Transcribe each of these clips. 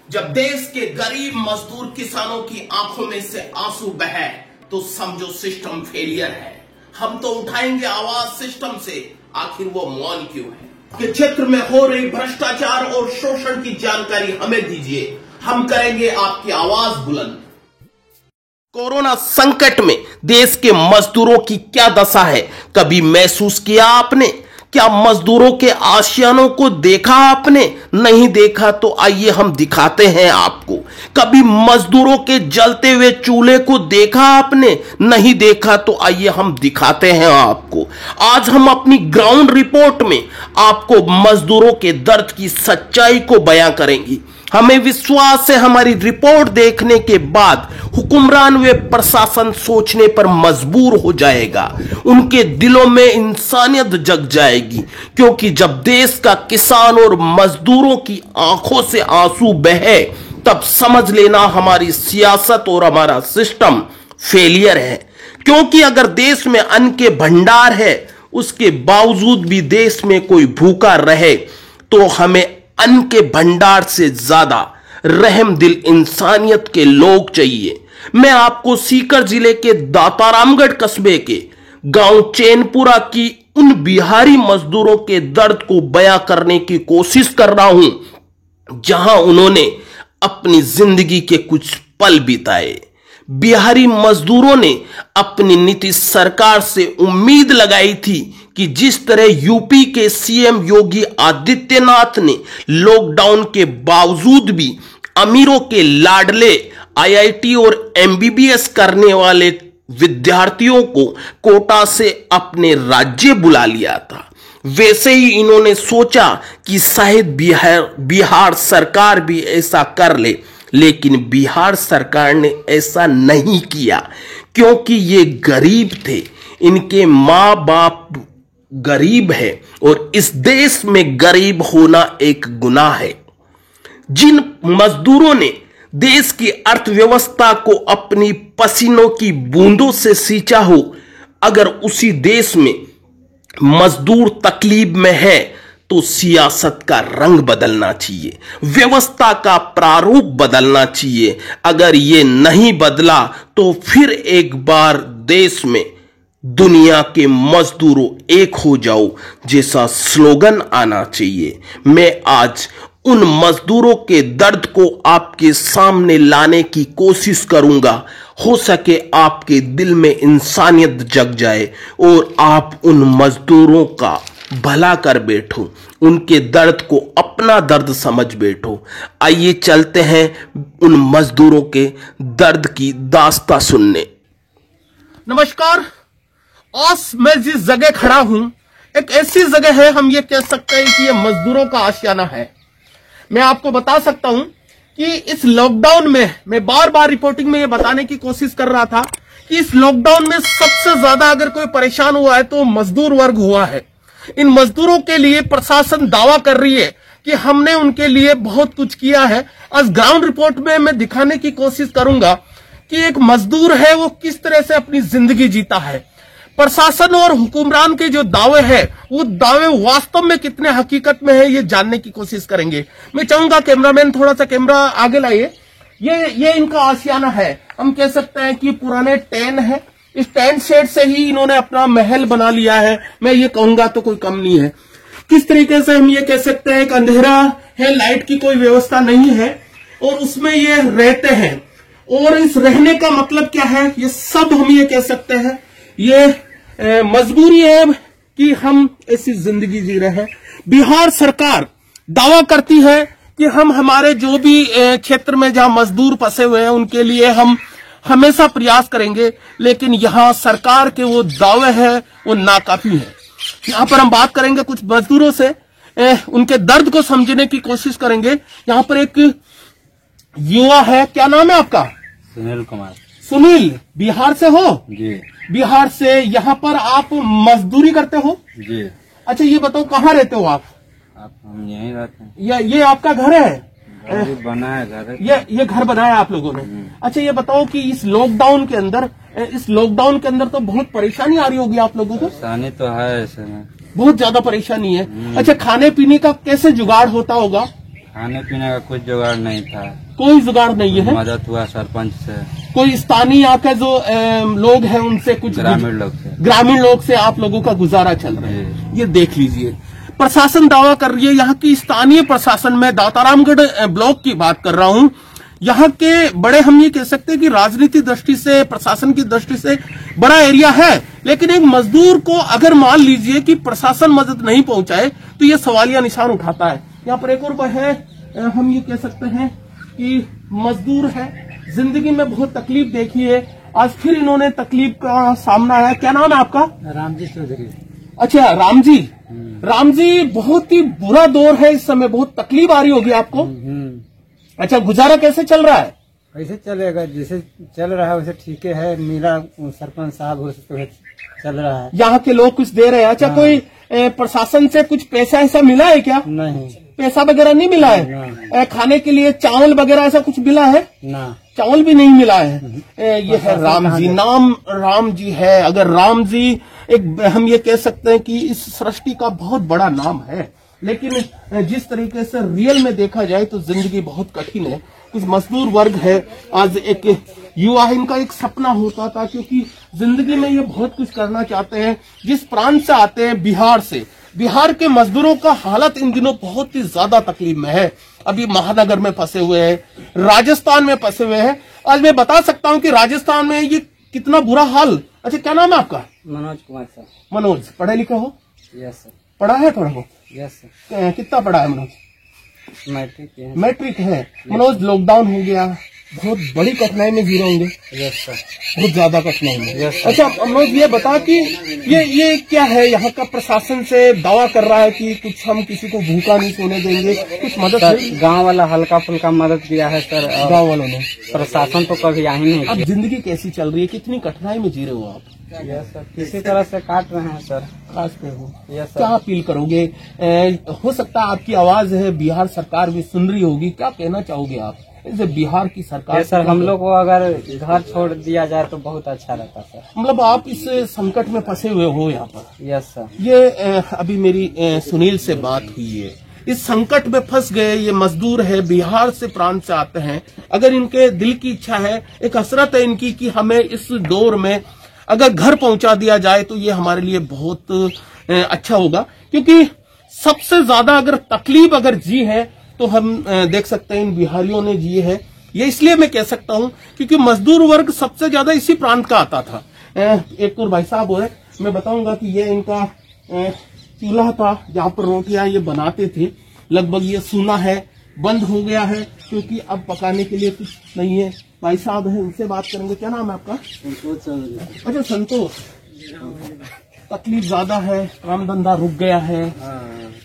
जब देश के गरीब मजदूर किसानों की आंखों में से आंसू बहे तो समझो सिस्टम फेलियर है। हम तो उठाएंगे आवाज सिस्टम से, आखिर वो मौन क्यों है? कि क्षेत्र में हो रही भ्रष्टाचार और शोषण की जानकारी हमें दीजिए, हम करेंगे आपकी आवाज बुलंद। कोरोना संकट में देश के मजदूरों की क्या दशा है, कभी महसूस किया आपने? क्या मजदूरों के आशियानों को देखा आपने? नहीं देखा तो आइए हम दिखाते हैं आपको। कभी मजदूरों के जलते हुए चूल्हे को देखा आपने? नहीं देखा तो आइए हम दिखाते हैं आपको। आज हम अपनी ग्राउंड रिपोर्ट में आपको मजदूरों के दर्द की सच्चाई को बयां करेंगे। हमें विश्वास है हमारी रिपोर्ट देखने के बाद हुक्मरान व प्रशासन सोचने पर मजबूर हो जाएगा, उनके दिलों में इंसानियत जग जाएगी। क्योंकि जब देश का किसान और मजदूरों की आंखों से आंसू बहे तब समझ लेना हमारी सियासत और हमारा सिस्टम फेलियर है। क्योंकि अगर देश में अन्न के भंडार है, उसके बावजूद भी देश में कोई भूखा रहे तो हमें अन्न के भंडार से ज्यादा रहम दिल इंसानियत के लोग चाहिए। मैं आपको सीकर जिले के दातारामगढ़ कस्बे के गांव चैनपुरा की उन बिहारी मजदूरों के दर्द को बयां करने की कोशिश कर रहा हूं, जहां उन्होंने अपनी जिंदगी के कुछ पल बिताए। बिहारी मजदूरों ने अपनी नीतीश सरकार से उम्मीद लगाई थी कि जिस तरह यूपी के सीएम योगी आदित्यनाथ ने लॉकडाउन के बावजूद भी अमीरों के लाडले आईआईटी और एमबीबीएस करने वाले विद्यार्थियों को कोटा से अपने राज्य बुला लिया था, वैसे ही इन्होंने सोचा कि शायद बिहार सरकार भी ऐसा कर ले। लेकिन बिहार सरकार ने ऐसा नहीं किया, क्योंकि ये गरीब थे, इनके माँ बाप गरीब है और इस देश में गरीब होना एक गुनाह है। जिन मजदूरों ने देश की अर्थव्यवस्था को अपनी पसीनों की बूंदों से सींचा हो, अगर उसी देश में मजदूर तकलीफ में है तो सियासत का रंग बदलना चाहिए, व्यवस्था का प्रारूप बदलना चाहिए। अगर ये नहीं बदला तो फिर एक बार देश में दुनिया के मजदूरों एक हो जाओ जैसा स्लोगन आना चाहिए। मैं आज उन मजदूरों के दर्द को आपके सामने लाने की कोशिश करूंगा। हो सके आपके दिल में इंसानियत जग जाए और आप उन मजदूरों का भला कर बैठो, उनके दर्द को अपना दर्द समझ बैठो। आइए चलते हैं उन मजदूरों के दर्द की दास्तां सुनने। नमस्कार, आज मैं जिस जगह खड़ा हूं एक ऐसी जगह है, हम ये कह सकते हैं कि ये मजदूरों का आशियाना है। मैं आपको बता सकता हूं कि इस लॉकडाउन में मैं बार बार रिपोर्टिंग में ये बताने की कोशिश कर रहा था कि इस लॉकडाउन में सबसे ज्यादा अगर कोई परेशान हुआ है तो मजदूर वर्ग हुआ है। इन मजदूरों के लिए प्रशासन दावा कर रही है कि हमने उनके लिए बहुत कुछ किया है। आज ग्राउंड रिपोर्ट में मैं दिखाने की कोशिश करूंगा कि एक मजदूर है वो किस तरह से अपनी जिंदगी जीता है। प्रशासन और हुक्मरान के जो दावे हैं वो दावे वास्तव में कितने हकीकत में है, ये जानने की कोशिश करेंगे। मैं चाहूंगा कैमरामैन थोड़ा सा कैमरा आगे लाइए। ये इनका आशियाना है, हम कह सकते हैं कि पुराने टेन है। इस टेंट शेड से ही इन्होंने अपना महल बना लिया है, मैं ये कहूंगा तो कोई कम नहीं है। किस तरीके से हम ये कह सकते हैं कि अंधेरा है, लाइट की कोई व्यवस्था नहीं है और उसमें ये रहते हैं। और इस रहने का मतलब क्या है, ये सब हम ये कह सकते हैं ये मजबूरी है कि हम ऐसी जिंदगी जी रहे हैं। बिहार सरकार दावा करती है कि हम हमारे जो भी क्षेत्र में जहां मजदूर फंसे हुए हैं उनके लिए हम हमेशा प्रयास करेंगे, लेकिन यहां सरकार के वो दावे हैं वो नाकाफी है। यहां पर हम बात करेंगे कुछ मजदूरों से, उनके दर्द को समझने की कोशिश करेंगे। यहां पर एक युवा है, क्या नाम है आपका? सुनील कुमार। सुनील, बिहार से हो? जी। बिहार से यहाँ पर आप मजदूरी करते हो? जी। अच्छा ये बताओ कहाँ रहते हो आप? हम यहीं रहते हैं। ये आपका घर है? बना है घर। ये घर बनाया आप लोगों ने? अच्छा ये बताओ कि इस लॉकडाउन के अंदर तो बहुत परेशानी आ रही होगी आप लोगों को? परेशानी तो है ऐसे में, बहुत ज्यादा परेशानी है। अच्छा खाने पीने का कैसे जुगाड़ होता होगा? खाने पीने का कुछ जुगाड़ नहीं था। कोई जुगाड़ नहीं है? मदद हुआ सरपंच से, कोई स्थानीय यहाँ के जो लोग हैं उनसे, कुछ ग्रामीण लोग से आप लोगों का गुजारा चल रहा है। ये देख लीजिए, प्रशासन दावा कर रही है, यहाँ की स्थानीय प्रशासन में दातारामगढ़ ब्लॉक की बात कर रहा हूँ, यहाँ के बड़े हम ये कह सकते हैं कि राजनीति दृष्टि से, प्रशासन की दृष्टि से बड़ा एरिया है, लेकिन एक मजदूर को अगर मान लीजिए कि प्रशासन मदद नहीं पहुंचाए तो ये सवालिया निशान उठाता है। यहाँ पर एक और है, हम ये कह सकते हैं कि मजदूर है, जिंदगी में बहुत तकलीफ देखी है, आज फिर इन्होंने तकलीफ का सामना है। क्या नाम है आपका? रामजी चौधरी। अच्छा राम जी, राम जी, बहुत ही बुरा दौर है इस समय, बहुत तकलीफ आ रही होगी आपको। अच्छा, गुजारा कैसे चल रहा है? कैसे चलेगा, जैसे चल रहा है वैसे ठीक है, मेरा सरपंच साहब हो तो चल रहा है। यहाँ के लोग कुछ दे रहे हैं? अच्छा, कोई प्रशासन से कुछ पैसा ऐसा मिला है क्या? नहीं, पैसा वगैरह नहीं मिला है? खाने के लिए चावल वगैरह ऐसा कुछ मिला है? ना, चावल भी नहीं मिला है। ये है राम जी, नाम राम जी है। अगर राम जी एक, हम ये कह सकते हैं कि इस सृष्टि का बहुत बड़ा नाम है, लेकिन जिस तरीके से रियल में देखा जाए तो जिंदगी बहुत कठिन है। कुछ मजदूर वर्ग है, आज एक युवा है, इनका एक सपना होता था, क्योंकि जिंदगी में ये बहुत कुछ करना चाहते हैं। जिस प्रांत से आते हैं, बिहार से, बिहार के मजदूरों का हालत इन दिनों बहुत ही ज्यादा तकलीफ में है। अभी महानगर में फंसे हुए हैं, राजस्थान में फंसे हुए हैं। आज मैं बता सकता हूं कि राजस्थान में ये कितना बुरा हाल। अच्छा, क्या नाम है आपका? मनोज कुमार सर। मनोज, पढ़े लिखे हो? Yes sir. पढ़ा है थोड़ा बहुत? Yes sir. कितना पढ़ा है मनोज? मैट्रिक है। मनोज, लॉकडाउन हो गया, बहुत बड़ी कठिनाई में जी रहे होंगे। यस सर, बहुत ज्यादा कठिनाई में। यस। अच्छा मनोज, ये बता कि ये क्या है, यहाँ का प्रशासन से दावा कर रहा है कि कुछ हम किसी को भूखा नहीं सोने देंगे, कुछ मदद? गांव वाला हल्का फुल्का मदद किया है सर, गांव वालों ने। प्रशासन तो कभी आ ही नहीं। अब जिंदगी कैसी चल रही है, कितनी कठिनाई में जी रहे हो आप? यस सर, किसी तरह से काट रहे हैं सर। खासते हो? Yes sir. क्या अपील करोगे? हो सकता है आपकी आवाज है बिहार सरकार भी सुन रही होगी, क्या कहना चाहोगे आप जैसे बिहार की सरकार? सर, हम लोग को अगर घर छोड़ दिया जाए तो बहुत अच्छा रहता सर। मतलब आप इस संकट में फंसे हुए हो यहाँ पर? Yes sir. ये अभी मेरी सुनील से बात हुई है, इस संकट में फंस गए ये मजदूर है, बिहार से प्रांत से आते हैं। अगर इनके दिल की इच्छा है, एक हसरत है इनकी कि हमें इस दौर में अगर घर पहुंचा दिया जाए तो ये हमारे लिए बहुत अच्छा होगा, क्योंकि सबसे ज्यादा अगर तकलीफ अगर जी है तो हम देख सकते हैं इन बिहारियों ने जी है। ये इसलिए मैं कह सकता हूं क्योंकि मजदूर वर्ग सबसे ज्यादा इसी प्रांत का आता था। एक और भाई साहब है, मैं बताऊंगा कि ये इनका चूल्हा था जहां पर रोटियां ये बनाते थे। लगभग ये सूना है, बंद हो गया है, क्योंकि अब पकाने के लिए कुछ नहीं है। भाई साहब है, उनसे बात करेंगे। क्या नाम है आपका? संतोष। अच्छा संतोष, तकलीफ ज्यादा है, काम धंधा रुक गया है।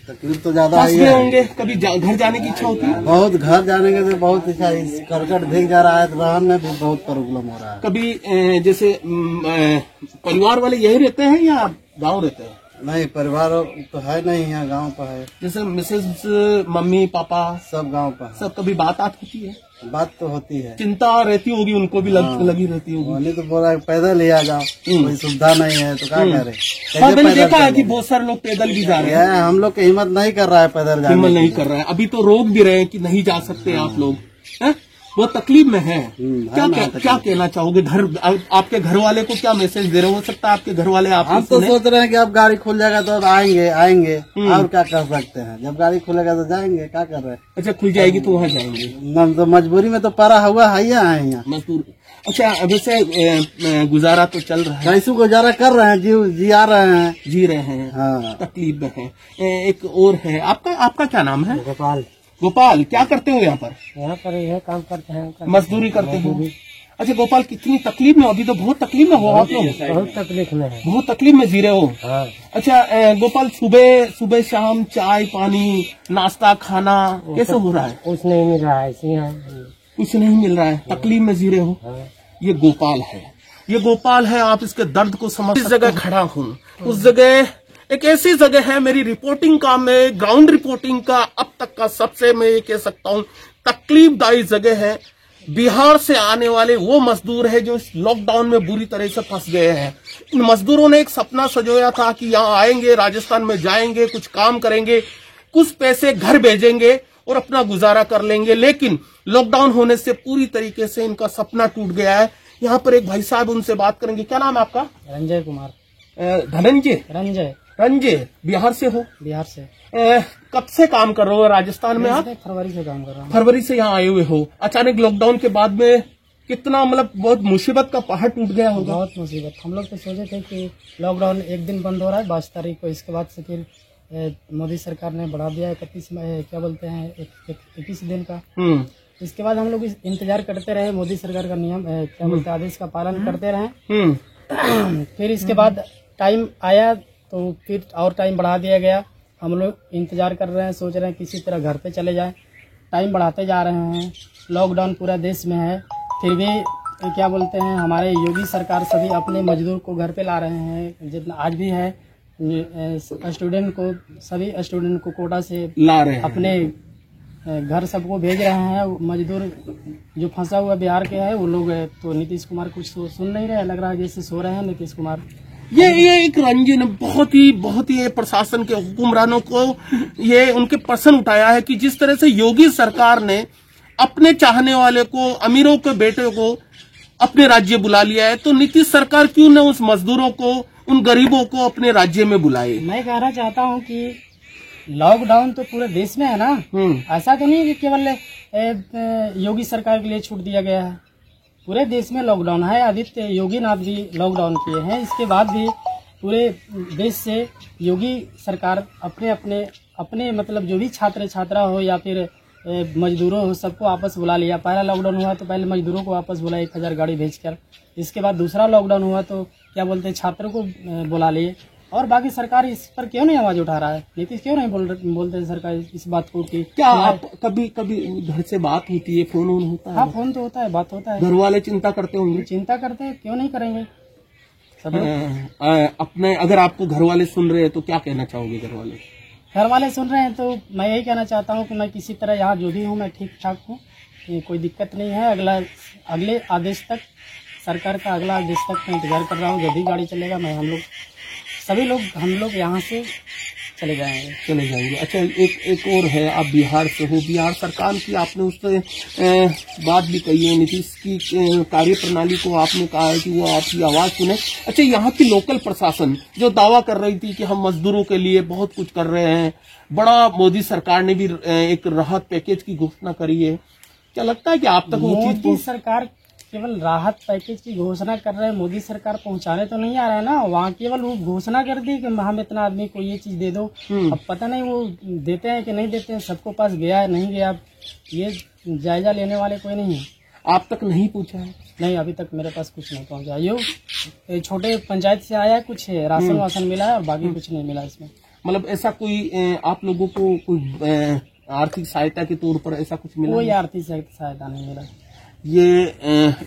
तकलीफ तो ज्यादा है। होंगे कभी घर जाने की इच्छा होती है? बहुत, घर जाने की तो बहुत इच्छा है, करकट भीग जा रहा है तो रहने में भी बहुत प्रॉब्लम हो रहा है। कभी जैसे परिवार वाले यही रहते हैं या गाँव रहते हैं? नहीं, परिवार तो है नहीं, यहाँ गांव पर है। जैसे मिसेज, मम्मी पापा सब गांव पर सब? कभी बात होती है? बात तो होती है, चिंता रहती होगी उनको भी, लगी रहती होगी। उन्हें तो बोला पैदल ही आ जाओ, कोई सुविधा नहीं है तो क्या करे। हाँ, मैंने देखा है कि बहुत सारे लोग पैदल भी जा रहे हैं। हम लोग की हिम्मत नहीं कर रहा है पैदल जाने, हिम्मत नहीं कर रहा है। अभी तो रोक भी रहे हैं कि नहीं जा सकते आप लोग, वो तकलीफ में है। क्या कहना चाहोगे? आपके घर वाले को क्या मैसेज दे रहे हो? सकता है आपके घर वाले आप हम तो सोच रहे हैं कि अब गाड़ी खुल जाएगा तो अब आएंगे और क्या कर सकते हैं, जब गाड़ी खुलेगा तो जाएंगे, क्या कर रहे हैं। अच्छा, खुल जाएगी तो वहाँ जाएंगे? तो मजबूरी में तो पड़ा हुआ है यहाँ मजदूर। अच्छा, वैसे गुजारा तो चल रहा है, कैसे गुजारा कर रहे हैं, जी रहे हैं। हाँ, तकलीफ में है। एक और है, आपका क्या नाम है? गोपाल। गोपाल, क्या करते हो यहाँ पर? यहाँ पर यह काम करते हैं, मजदूरी करते हो। अच्छा गोपाल, कितनी तकलीफ में? अभी तो बहुत तकलीफ में हो आप लोग। बहुत तकलीफ में है, बहुत तकलीफ में जी रहे हो। हाँ। अच्छा गोपाल, सुबह शाम चाय पानी नाश्ता खाना कैसे हो रहा है? कुछ नहीं मिल रहा है, कुछ नहीं मिल रहा है, तकलीफ में जी रहे हो। ये गोपाल है, ये गोपाल है। आप इसके दर्द को समझ। इस जगह खड़ा हूँ, उस जगह एक ऐसी जगह है, मेरी रिपोर्टिंग का, मैं ग्राउंड रिपोर्टिंग का अब तक का सबसे, मैं ये कह सकता हूँ, तकलीफदायी जगह है। बिहार से आने वाले वो मजदूर है जो इस लॉकडाउन में बुरी तरह से फंस गए हैं। इन मजदूरों ने एक सपना सजोया था कि यहाँ आएंगे, राजस्थान में जाएंगे, कुछ काम करेंगे, कुछ पैसे घर भेजेंगे और अपना गुजारा कर लेंगे। लेकिन लॉकडाउन होने से पूरी तरीके से इनका सपना टूट गया है। यहाँ पर एक भाई साहब, उनसे बात करेंगे। क्या नाम है आपका? रंजय कुमार। धनंजय? रंजय। बिहार से हो? बिहार से। कब से काम कर रहे हो राजस्थान में आप? फरवरी से काम कर रहा हूँ। फरवरी से यहाँ आए हुए हो। अचानक लॉकडाउन के बाद में कितना मतलब बहुत मुसीबत का पहाड़ टूट गया होगा। बहुत मुसीबत। हम लोग तो सोचे थे कि लॉकडाउन एक दिन बंद हो रहा है 22 तारीख को, इसके बाद से फिर मोदी सरकार ने बढ़ा दिया 21 दिन का। इसके बाद हम लोग इंतजार करते रहे, मोदी सरकार का नियम क्या बोलते हैं आदेश का पालन करते रहे। फिर इसके बाद टाइम आया तो फिर और टाइम बढ़ा दिया गया। हम लोग इंतजार कर रहे हैं, सोच रहे हैं किसी तरह घर पे चले जाएं। टाइम बढ़ाते जा रहे हैं। लॉकडाउन पूरा देश में है, फिर भी क्या बोलते हैं हमारे योगी सरकार सभी अपने मजदूर को घर पे ला रहे हैं। जितना आज भी है स्टूडेंट को, सभी स्टूडेंट को कोटा से ला रहे हैं, अपने घर सबको भेज रहे हैं। मजदूर जो फंसा हुआ बिहार के है वो लोग तो नीतीश कुमार कुछ सुन नहीं रहे, लग रहा है जैसे सो रहे हैं नीतीश कुमार। ये एक रंजन बहुत ही प्रशासन के हुक्मरानों को ये उनके प्रश्न उठाया है कि जिस तरह से योगी सरकार ने अपने चाहने वाले को, अमीरों के बेटे को अपने राज्य बुला लिया है, तो नीतीश सरकार क्यों न उस मजदूरों को, उन गरीबों को अपने राज्य में बुलाए? मैं कहना चाहता हूं कि लॉकडाउन तो पूरे देश में है ना, ऐसा तो नहीं कि केवल योगी सरकार के लिए छूट दिया गया है। पूरे देश में लॉकडाउन है। आदित्य योगी नाथ भी लॉकडाउन किए हैं, इसके बाद भी पूरे देश से योगी सरकार अपने मतलब जो भी छात्र छात्रा हो या फिर मजदूरों हो, सबको वापस बुला लिया। पहला लॉकडाउन हुआ तो पहले मजदूरों को वापस बुला 1000 गाड़ी भेजकर। इसके बाद दूसरा लॉकडाउन हुआ तो क्या बोलते हैं छात्रों को बुला लिए। और बाकी सरकार इस पर क्यों नहीं आवाज उठा रहा है? नीतीश क्यों नहीं बोलते सरकार इस बात को कि क्या आप कभी घर से बात होती है, फोन होता है? हाँ, फोन तो होता है, बात होता है। घर वाले चिंता करते होंगे? चिंता करते हैं, क्यों नहीं करेंगे सब अपने। अगर आपको घर वाले सुन रहे हैं तो क्या कहना चाहोगे? घर वाले सुन रहे हैं तो मैं यही कहना चाहता हूँ कि मैं किसी तरह यहाँ जो भी हूँ मैं ठीक ठाक हूँ, कोई दिक्कत नहीं है। अगले आदेश तक, सरकार का अगला आदेश तक मैं इंतजार कर रहा हूँ। जब भी गाड़ी चलेगा हम लोग यहाँ से चले जाएंगे। अच्छा, एक और है, आप बिहार से हो। बिहार सरकार की आपने उससे बात भी कही है, नीतीश की कार्य प्रणाली को आपने कहा है कि वो आपकी आवाज सुने। अच्छा, यहाँ की लोकल प्रशासन जो दावा कर रही थी कि हम मजदूरों के लिए बहुत कुछ कर रहे हैं, बड़ा मोदी सरकार ने भी एक राहत पैकेज की घोषणा करी है, क्या लगता है कि आप तक वो चीज? मोदी सरकार केवल राहत पैकेज की घोषणा कर रहे हैं, मोदी सरकार पहुंचाने तो नहीं आ रहा है ना। वहाँ केवल वो घोषणा कर दी कि हम इतना आदमी को ये चीज दे दो। अब पता नहीं वो देते हैं कि नहीं देते हैं, सबको पास गया है नहीं गया, ये जायजा लेने वाले कोई नहीं है। आप तक नहीं पूछा है? नहीं, अभी तक मेरे पास कुछ नहीं पहुंचा। ये छोटे पंचायत से आया है, कुछ राशन वासन मिला है और बाकी कुछ नहीं मिला इसमें। मतलब ऐसा कोई आप लोगों को कोई आर्थिक सहायता के तौर पर ऐसा कुछ मिला? कोई आर्थिक सहायता नहीं मिला। ये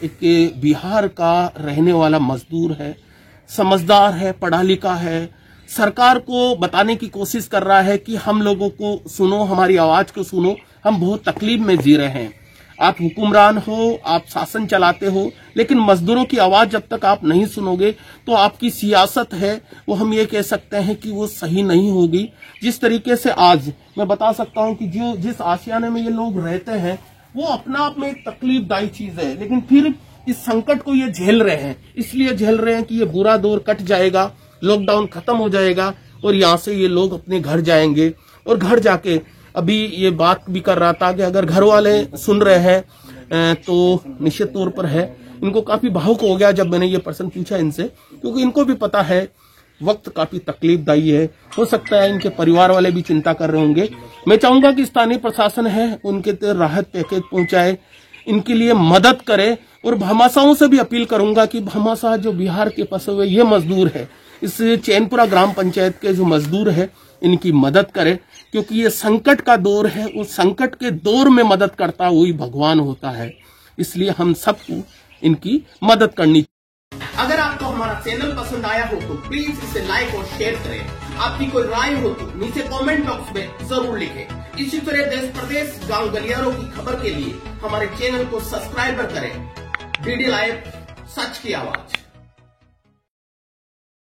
एक बिहार का रहने वाला मजदूर है, समझदार है, पढ़ा लिखा है, सरकार को बताने की कोशिश कर रहा है कि हम लोगों को सुनो, हमारी आवाज को सुनो, हम बहुत तकलीफ में जी रहे हैं। आप हुक्मरान हो, आप शासन चलाते हो, लेकिन मजदूरों की आवाज जब तक आप नहीं सुनोगे तो आपकी सियासत है वो हम ये कह सकते हैं कि वो सही नहीं होगी। जिस तरीके से आज मैं बता सकता हूं कि जिस आशियाने में ये लोग रहते हैं वो अपना आप में एक तकलीफदायी चीज है, लेकिन फिर इस संकट को ये झेल रहे हैं। इसलिए झेल रहे हैं कि ये बुरा दौर कट जाएगा, लॉकडाउन खत्म हो जाएगा और यहाँ से ये लोग अपने घर जाएंगे। और घर जाके अभी ये बात भी कर रहा था कि अगर घर वाले सुन रहे हैं तो निश्चित तौर पर है, इनको काफी भावुक हो गया जब मैंने ये प्रश्न पूछा इनसे, क्योंकि इनको भी पता है वक्त काफी तकलीफदायी है। हो सकता है इनके परिवार वाले भी चिंता कर रहे होंगे। मैं चाहूंगा कि स्थानीय प्रशासन है उनके राहत पैकेज पहुंचाए, इनके लिए मदद करे। और भामाशाहों से भी अपील करूंगा कि भामाशाह जो बिहार के फंसे हुए ये मजदूर है, इस चैनपुरा ग्राम पंचायत के जो मजदूर है, इनकी मदद करे, क्योंकि ये संकट का दौर है। उस संकट के दौर में मदद करता हुई भगवान होता है, इसलिए हम सबको इनकी मदद करनी चाहिए। अगर आपको हमारा चैनल पसंद आया हो तो प्लीज इसे लाइक और शेयर करें। आपकी कोई राय हो तो नीचे कमेंट बॉक्स में जरूर लिखें। इसी तरह देश प्रदेश गांव गलियारों की खबर के लिए हमारे चैनल को सब्सक्राइब करें। डीडी लाइव, सच की आवाज।